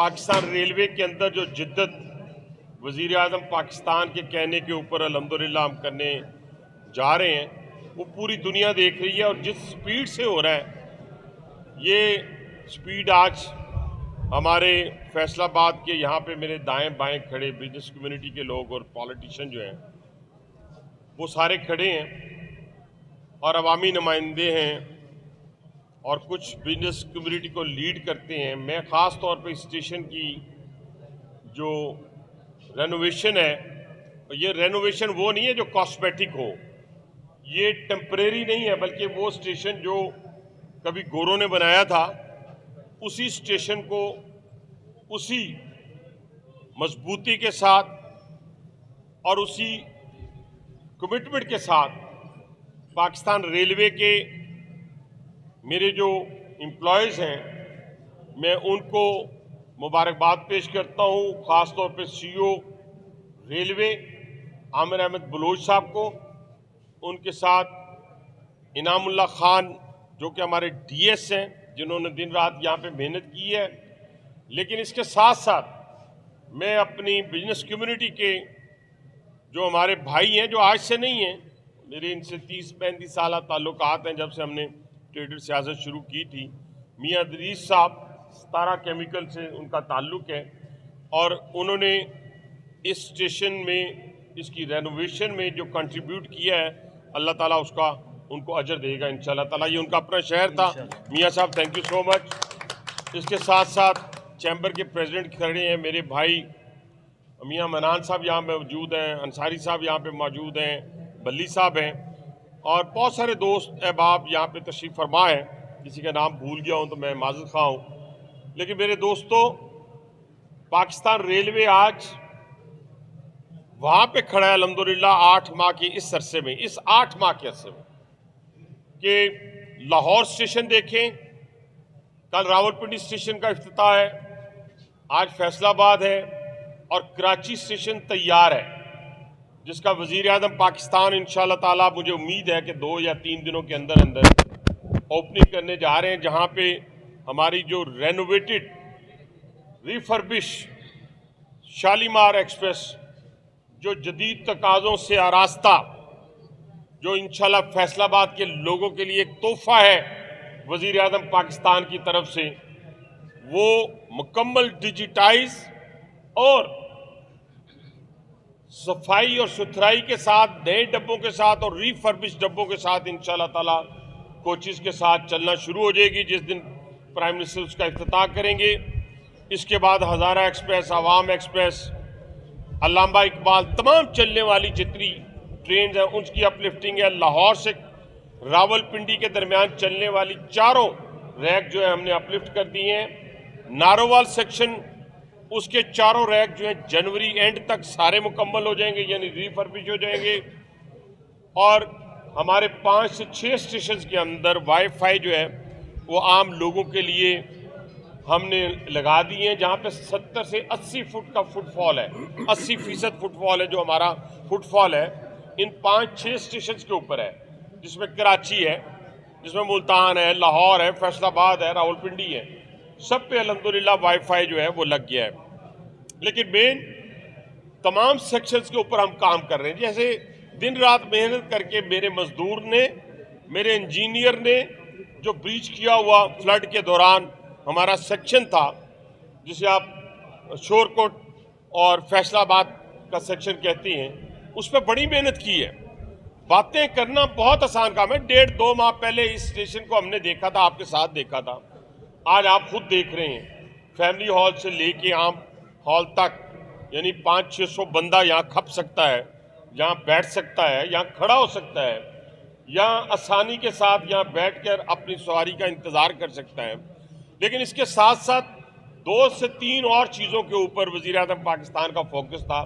Pakistan railway के अंदर जो जिद्दत वज़ीर आज़म पाकिस्तान के कहने के ऊपर अल्हम्दुलिल्लाह हम करने जा रहे हैं, वो पूरी दुनिया देख रही है। और जिस स्पीड से हो रहा है ये स्पीड, आज हमारे फैसलाबाद के यहाँ पे मेरे दाएं बाएं खड़े बिजनेस कम्युनिटी के लोग और पॉलिटिशियन जो हैं वो सारे खड़े हैं और अवामी नुमाइंदे हैं और कुछ बिजनेस कम्युनिटी को लीड करते हैं। मैं ख़ास तौर पे स्टेशन की जो रेनोवेशन है, ये रेनोवेशन वो नहीं है जो कॉस्मेटिक हो, ये टेम्परेरी नहीं है, बल्कि वो स्टेशन जो कभी गोरों ने बनाया था उसी स्टेशन को उसी मजबूती के साथ और उसी कमिटमेंट के साथ पाकिस्तान रेलवे के मेरे जो एम्प्लॉयज़ हैं मैं उनको मुबारकबाद पेश करता हूँ। ख़ास तौर पे सीईओ रेलवे आमिर अहमद बलोच साहब को, उनके साथ इनामुल्लाह खान जो कि हमारे डीएस हैं जिन्होंने दिन रात यहाँ पे मेहनत की है। लेकिन इसके साथ साथ मैं अपनी बिजनेस कम्युनिटी के जो हमारे भाई हैं, जो आज से नहीं हैं, मेरे इनसे 30-35 साल ताल्लुकात हैं जब से हमने ट्रेडर सियासत शुरू की थी। मियाँ दरीस साहब सतारा केमिकल से उनका ताल्लुक़ है और उन्होंने इस स्टेशन में इसकी रेनोवेशन में जो कंट्रीब्यूट किया है, अल्लाह ताला उसका उनको अजर देगा इंशाल्लाह ताला। ये उनका अपना शहर था। मियाँ साहब थैंक यू सो मच। इसके साथ साथ चैम्बर के प्रेसिडेंट खड़े हैं मेरे भाई मियाँ मनान साहब यहाँ मौजूद हैं, अंसारी साहब यहाँ पे मौजूद हैं, बल्ली साहब हैं और बहुत सारे दोस्त अहबाब यहाँ पे तशरीफ़ फरमा हैं। किसी का नाम भूल गया हूँ तो मैं माज़रत ख़्वाह हूँ। लेकिन मेरे दोस्तों, पाकिस्तान रेलवे आज वहाँ पे खड़ा है अल्हम्दुलिल्लाह 8 माह की इस अरसे में, इस 8 माह के अरसे में कि लाहौर स्टेशन देखें, कल रावलपिंडी स्टेशन का इफ्तिताह है, आज फैसलाबाद है और कराची स्टेशन तैयार है जिसका वज़ीर आज़म पाकिस्तान इंशाअल्लाह ताला, मुझे उम्मीद है कि 2 या 3 दिनों के अंदर अंदर ओपनिंग करने जा रहे हैं, जहां पे हमारी जो रेनोवेटेड रिफर्बिश शालीमार एक्सप्रेस जो जदीद तकाज़ों से आरास्ता, जो इंशाअल्लाह फैसलाबाद के लोगों के लिए एक तोहफा है वज़ीर आज़म पाकिस्तान की तरफ से, वो मुकम्मल डिजिटाइज और सफाई और सुथराई के साथ, नए डब्बों के साथ और रिफर्बिश डब्बों के साथ इंशाअल्लाह ताला कोचेज़ के साथ चलना शुरू हो जाएगी जिस दिन प्राइम मिनिस्टर उसका इफ्तिताह करेंगे। इसके बाद हज़ारा एक्सप्रेस, आवाम एक्सप्रेस, अल्लामा इकबाल, तमाम चलने वाली जितनी ट्रेन हैं उसकी अपलिफ्टिंग है। लाहौर से रावलपिंडी के दरमियान चलने वाली 4 रैक जो है हमने अपलिफ्ट कर दी हैं। नारोवाल सेक्शन, उसके 4 रैक जो है जनवरी एंड तक सारे मुकम्मल हो जाएंगे, यानी रिफर्बिश हो जाएंगे। और हमारे 5 से 6 स्टेशन के अंदर वाईफाई जो है वो आम लोगों के लिए हमने लगा दिए हैं, जहाँ पे 70 से 80 फुट का फुटफॉल है, 80% फुटफॉल है जो हमारा फुटफॉल है इन 5-6 स्टेशन के ऊपर है, जिसमें कराची है, जिसमें मुल्तान है, लाहौर है, फैसलाबाद है, रावलपिंडी है, सब पे अल्हम्दुलिल्लाह वाईफाई जो है वो लग गया है। लेकिन मेन तमाम सेक्शंस के ऊपर हम काम कर रहे हैं। जैसे दिन रात मेहनत करके मेरे मजदूर ने, मेरे इंजीनियर ने जो ब्रीच किया हुआ फ्लड के दौरान हमारा सेक्शन था, जिसे आप शोरकोट और फैसलाबाद का सेक्शन कहती हैं, उस पर बड़ी मेहनत की है। बातें करना बहुत आसान काम है। 1.5-2 माह पहले इस स्टेशन को हमने देखा था, आपके साथ देखा था, आज आप खुद देख रहे हैं। फैमिली हॉल से लेके आम हॉल तक, यानी 500-600 बंदा यहाँ खप सकता है, यहाँ बैठ सकता है, यहाँ खड़ा हो सकता है, यहाँ आसानी के साथ यहाँ बैठकर अपनी सवारी का इंतज़ार कर सकता है। लेकिन इसके साथ साथ 2 से 3 और चीज़ों के ऊपर वज़ीर आज़म पाकिस्तान का फोकस था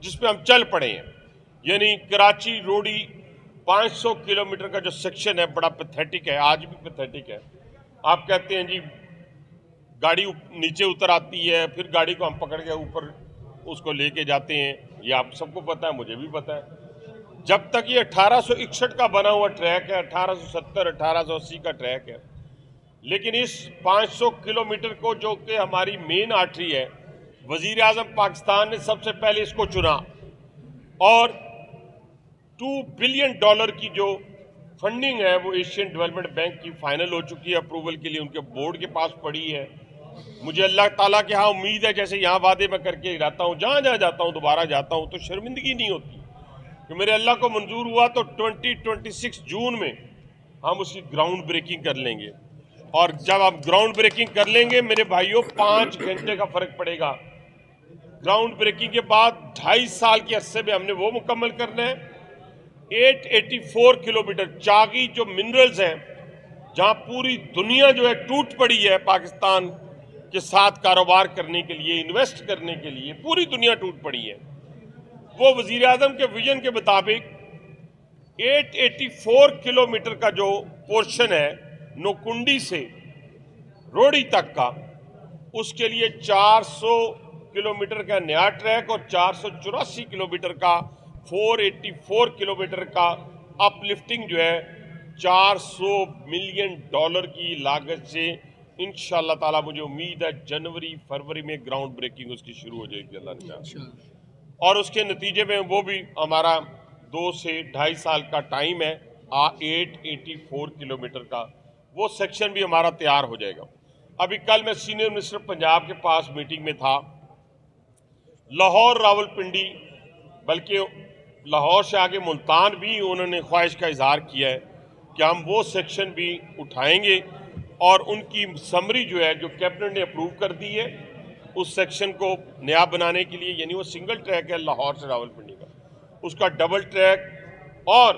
जिस पे हम चल पड़े हैं। यानी कराची रोडी 500 किलोमीटर का जो सेक्शन है बड़ा पैथेटिक है, आज भी पैथेटिक है। आप कहते हैं जी गाड़ी नीचे उतर आती है, फिर गाड़ी को हम पकड़ के ऊपर उसको लेके जाते हैं, ये आप सबको पता है, मुझे भी पता है। जब तक ये 1861 का बना हुआ ट्रैक है, 1870 1880 का ट्रैक है, लेकिन इस 500 किलोमीटर को जो कि हमारी मेन आर्टरी है, वजीर आजम पाकिस्तान ने सबसे पहले इसको चुना और $2 बिलियन की जो फंडिंग है वो एशियन डेवलपमेंट बैंक की फाइनल हो चुकी है, अप्रूवल के लिए उनके बोर्ड के पास पड़ी है। मुझे अल्लाह ताला के यहाँ उम्मीद है, जैसे यहाँ वादे मैं करके रहता हूँ, जहाँ जहाँ जाता हूँ दोबारा जाता हूँ तो शर्मिंदगी नहीं होती कि मेरे अल्लाह को मंजूर हुआ तो 2026 जून में हम उसकी ग्राउंड ब्रेकिंग कर लेंगे। और जब आप ग्राउंड ब्रेकिंग कर लेंगे मेरे भाइयों, 5 घंटे का फर्क पड़ेगा। ग्राउंड ब्रेकिंग के बाद 2.5 साल के अरसे में हमने वो मुकम्मल करना है। 884 किलोमीटर चागी जो मिनरल्स हैं, जहां पूरी दुनिया जो है टूट पड़ी है पाकिस्तान के साथ कारोबार करने के लिए, इन्वेस्ट करने के लिए, पूरी दुनिया टूट पड़ी है। वो वजीर आजम के विजन के मुताबिक 884 किलोमीटर का जो पोर्शन है नोकुंडी से रोड़ी तक का, उसके लिए 400 किलोमीटर का नया ट्रैक और 484 किलोमीटर का 484 किलोमीटर का अपलिफ्टिंग जो है $400 मिलियन की लागत से इंशाअल्लाह ताला मुझे उम्मीद है जनवरी फरवरी में ग्राउंड ब्रेकिंग उसकी शुरू हो जाएगी अल्लाह ने चाहा। और उसके नतीजे में वो भी हमारा 2 से 2.5 साल का टाइम है। 884 किलोमीटर का वो सेक्शन भी हमारा तैयार हो जाएगा। अभी कल मैं सीनियर मिनिस्टर पंजाब के पास मीटिंग में था। लाहौर रावलपिंडी, बल्कि लाहौर से आगे मुल्तान भी उन्होंने ख्वाहिश का इजहार किया है कि हम वो सेक्शन भी उठाएंगे और उनकी समरी जो है, जो कैबिनेट ने अप्रूव कर दी है, उस सेक्शन को नया बनाने के लिए, यानी वो सिंगल ट्रैक है लाहौर से रावलपिंडी का, उसका डबल ट्रैक और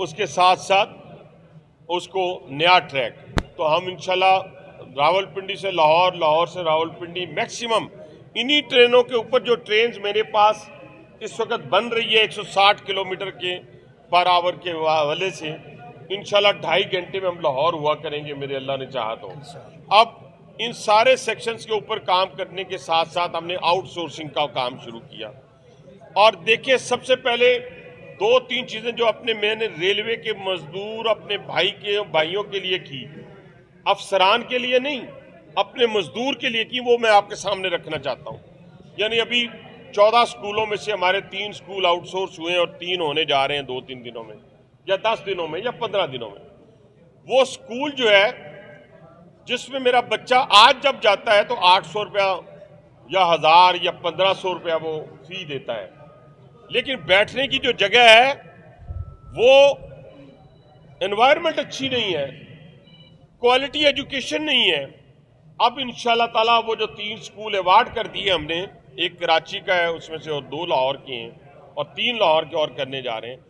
उसके साथ साथ उसको नया ट्रैक। तो हम इंशाल्लाह रावलपिंडी से लाहौर, लाहौर से रावलपिंडी, मैक्सिमम इन्हीं ट्रेनों के ऊपर जो ट्रेन्स मेरे पास इस वक्त बन रही है 160 किलोमीटर के पर आवर के हवाले से, इंशाल्लाह 2.5 घंटे में हम लाहौर हुआ करेंगे मेरे अल्लाह ने चाहा तो। अब इन सारे सेक्शंस के ऊपर काम करने के साथ साथ हमने आउटसोर्सिंग का काम शुरू किया। और देखिए, सबसे पहले 2-3 चीजें जो मैंने रेलवे के मजदूर अपने भाइयों के लिए की, अफसरान के लिए नहीं, अपने मजदूर के लिए की, वो मैं आपके सामने रखना चाहता हूं। यानी अभी 14 स्कूलों में से हमारे 3 स्कूल आउटसोर्स हुए और 3 होने जा रहे हैं 2-3 दिनों में, या 10 दिनों में, या 15 दिनों में। वो स्कूल जो है जिसमें मेरा बच्चा आज जब जाता है तो 800 रुपया या 1000 या 1500 रुपया वो फी देता है, लेकिन बैठने की जो जगह है वो एनवायरनमेंट अच्छी नहीं है, क्वालिटी एजुकेशन नहीं है। अब इंशाल्लाह ताला वो जो 3 स्कूल अवार्ड कर दिए हमने, एक कराची का है उसमें से, और 2 लाहौर के हैं और 3 लाहौर के और करने जा रहे हैं।